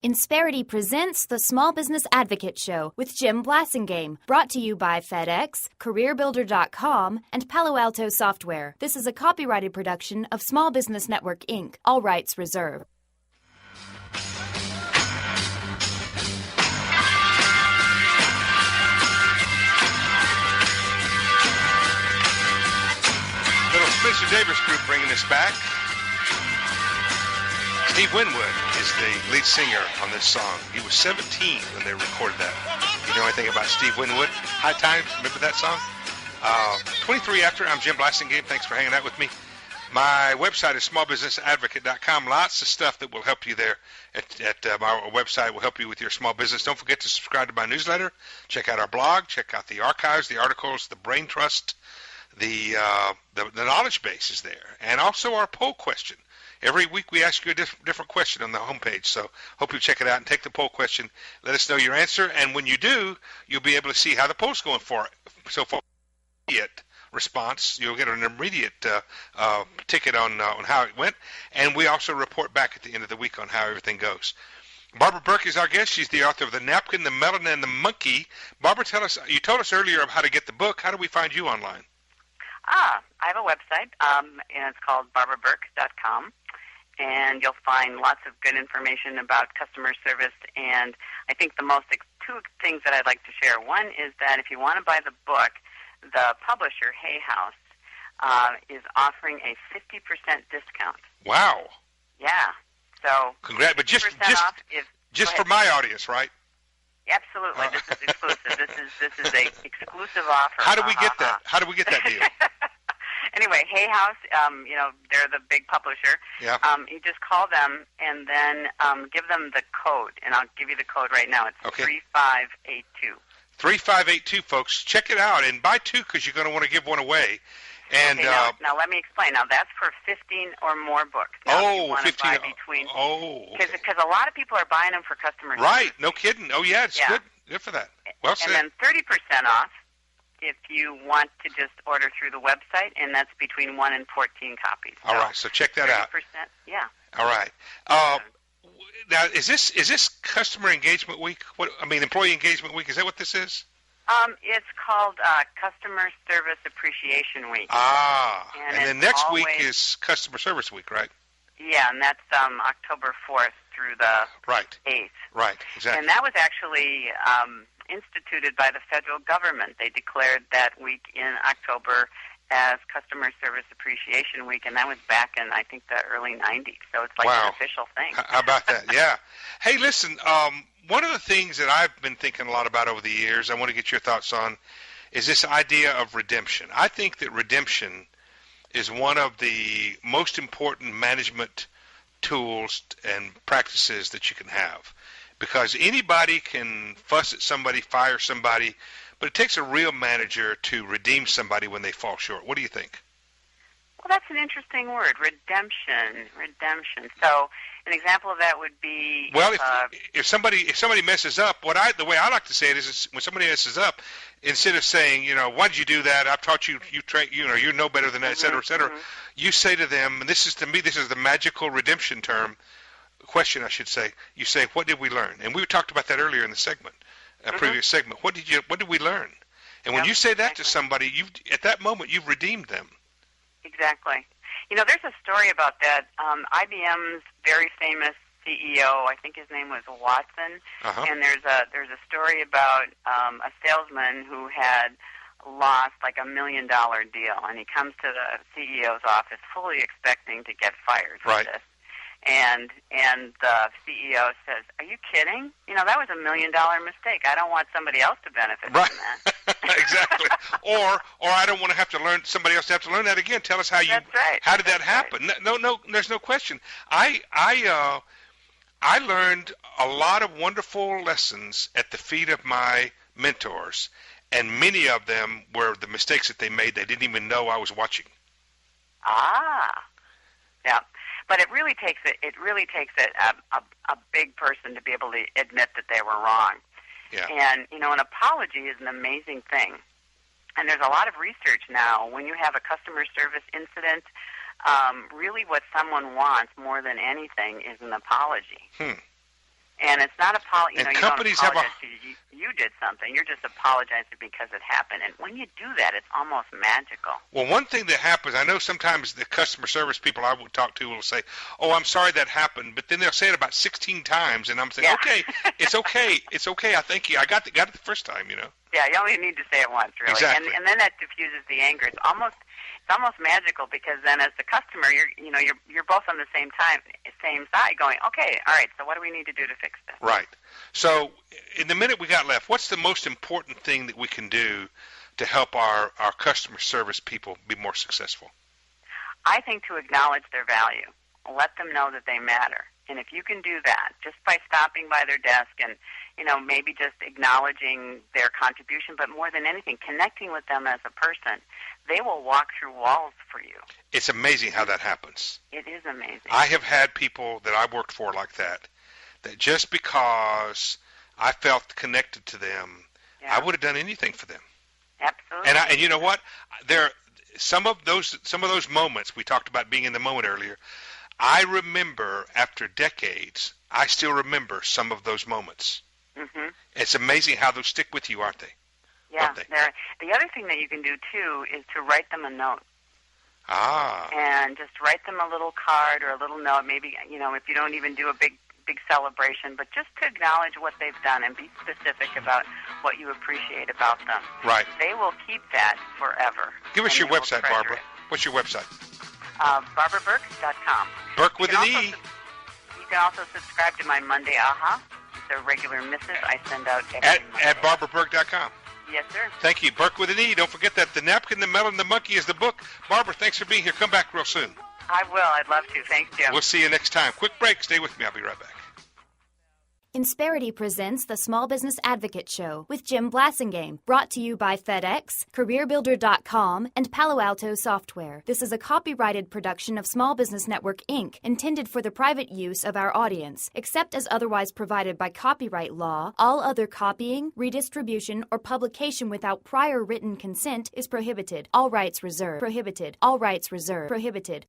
Insperity presents the Small Business Advocate Show with Jim Blasingame, brought to you by FedEx, CareerBuilder.com, and Palo Alto Software. This is a copyrighted production of Small Business Network, Inc., all rights reserved. Little Spencer Davis group bringing us back. Steve Winwood is the lead singer on this song. He was 17 when they recorded that. You know anything about Steve Winwood? High Times, remember that song? 23 after, I'm Jim Blasingame. Thanks for hanging out with me. My website is smallbusinessadvocate.com. Lots of stuff that will help you there at our website will help you with your small business. Don't forget to subscribe to my newsletter. Check out our blog. Check out the archives, the articles, the brain trust. The knowledge base is there. And also our poll question. Every week we ask you a different question on the homepage, so hope you check it out and take the poll question. Let us know your answer, and when you do, you'll be able to see how the poll's going for so far. Immediate response, you'll get an immediate ticket on how it went, and we also report back at the end of the week on how everything goes. Barbara Burke is our guest. She's the author of The Napkin, The Melon, and the Monkey. Barbara, you told us earlier how to get the book. How do we find you online? I have a website, and it's called barbaraburke.com. And you'll find lots of good information about customer service. And I think the two things that I'd like to share. One is that if you want to buy the book, the publisher, Hay House, is offering a 50% discount. Wow. Yeah. So congrats, but just for my audience, right? Absolutely. This is exclusive. This is a exclusive offer. How do we get that? How do we get that deal? Anyway, Hay House, they're the big publisher. Yeah. You just call them and then give them the code, and I'll give you the code right now. It's 3582. 3582, folks. Check it out and buy two because you're going to want to give one away. And okay, now let me explain. Now that's for 15 or more books. Now, 15. Because a lot of people are buying them for customer service. Right. No kidding. Oh yeah, it's good. Good for that. Well said. And then 30% off if you want to just order through the website, and that's between 1 and 14 copies. All right, so check that 30%, out. Yeah. All right. Now, is this Customer Engagement Week? Employee Engagement Week? Is that what this is? It's called Customer Service Appreciation Week. And then next week is Customer Service Week, right? Yeah, and that's October 4th through the 8th. Right, exactly. And that was actually instituted by the federal government. They declared that week in October as Customer Service Appreciation Week, and that was back in, I think, the early 90s. So it's like an official thing. How about that? Yeah. Hey, listen, one of the things that I've been thinking a lot about over the years, I want to get your thoughts on, is this idea of redemption. I think that redemption is one of the most important management tools and practices that you can have. Because anybody can fuss at somebody, fire somebody, but it takes a real manager to redeem somebody when they fall short. What do you think? Well, that's an interesting word, redemption. So an example of that would be if somebody messes up, the way I like to say it is when somebody messes up, instead of saying, why did you do that? I've taught you, you know better than that, et cetera, et cetera. You say to them, and this is the magical redemption question, I should say. You say, what did we learn? And we talked about that earlier in the segment, previous segment. What did we learn? And when you say that to somebody, at that moment you've redeemed them. Exactly. There's a story about that. IBM's very famous CEO, I think his name was Watson, and there's a story about a salesman who had lost like $1 million deal, and he comes to the CEO's office fully expecting to get fired for this. And the CEO says, "Are you kidding? That was $1 million mistake. I don't want somebody else to benefit from that." Exactly. Or I don't want to have to learn somebody else to have to learn that again. Tell us how how did that happen? Right. No, there's no question. I learned a lot of wonderful lessons at the feet of my mentors, and many of them were the mistakes that they made. They didn't even know I was watching. Yeah. But it really takes a big person to be able to admit that they were wrong. Yeah. And an apology is an amazing thing. And there's a lot of research now. When you have a customer service incident, really what someone wants more than anything is an apology. And it's not you don't companies apologize because you did something. You're just apologizing because it happened. And when you do that, it's almost magical. Well, one thing that happens, I know sometimes the customer service people I would talk to will say, "Oh, I'm sorry that happened," but then they'll say it about 16 times, and I'm saying, "Okay, it's okay, it's okay. I thank you. I got it the first time, you know." Yeah, you only need to say it once, really. Exactly. And then that diffuses the anger. It's almost magical because then, as the customer, you're both on the same side, going, "Okay, all right. So what do we need to do to fix this?" Right. So, in the minute we got left, what's the most important thing that we can do to help our customer service people be more successful? I think to acknowledge their value, let them know that they matter. And if you can do that just by stopping by their desk and, maybe just acknowledging their contribution, but more than anything, connecting with them as a person, they will walk through walls for you. It's amazing how that happens. It is amazing. I have had people that I worked for like that just because I felt connected to them, I would have done anything for them. Absolutely. And you know what? Some of those moments we talked about being in the moment earlier. I remember after decades, I still remember some of those moments. Mm-hmm. It's amazing how those stick with you, aren't they? Yeah. Aren't they? The other thing that you can do too is to write them a note. Ah. And just write them a little card or a little note. Maybe if you don't even do a big celebration, but just to acknowledge what they've done and be specific about what you appreciate about them. Right. They will keep that forever. Give us your website, Barbara. What's your website? BarbaraBurke.com. Burke with an E. You can also subscribe to my Monday Aha. It's a regular missive I send out every Monday. At BarbaraBurke.com. Yes, sir. Thank you. Burke with an E. Don't forget that The Napkin, the Melon, the Monkey is the book. Barbara, thanks for being here. Come back real soon. I will. I'd love to. Thanks, Jim. We'll see you next time. Quick break. Stay with me. I'll be right back. Insperity presents the Small Business Advocate Show with Jim Blasingame, brought to you by FedEx, CareerBuilder.com, and Palo Alto Software. This is a copyrighted production of Small Business Network, Inc., intended for the private use of our audience. Except as otherwise provided by copyright law, all other copying, redistribution, or publication without prior written consent is prohibited. All rights reserved. Prohibited. All rights reserved. Prohibited.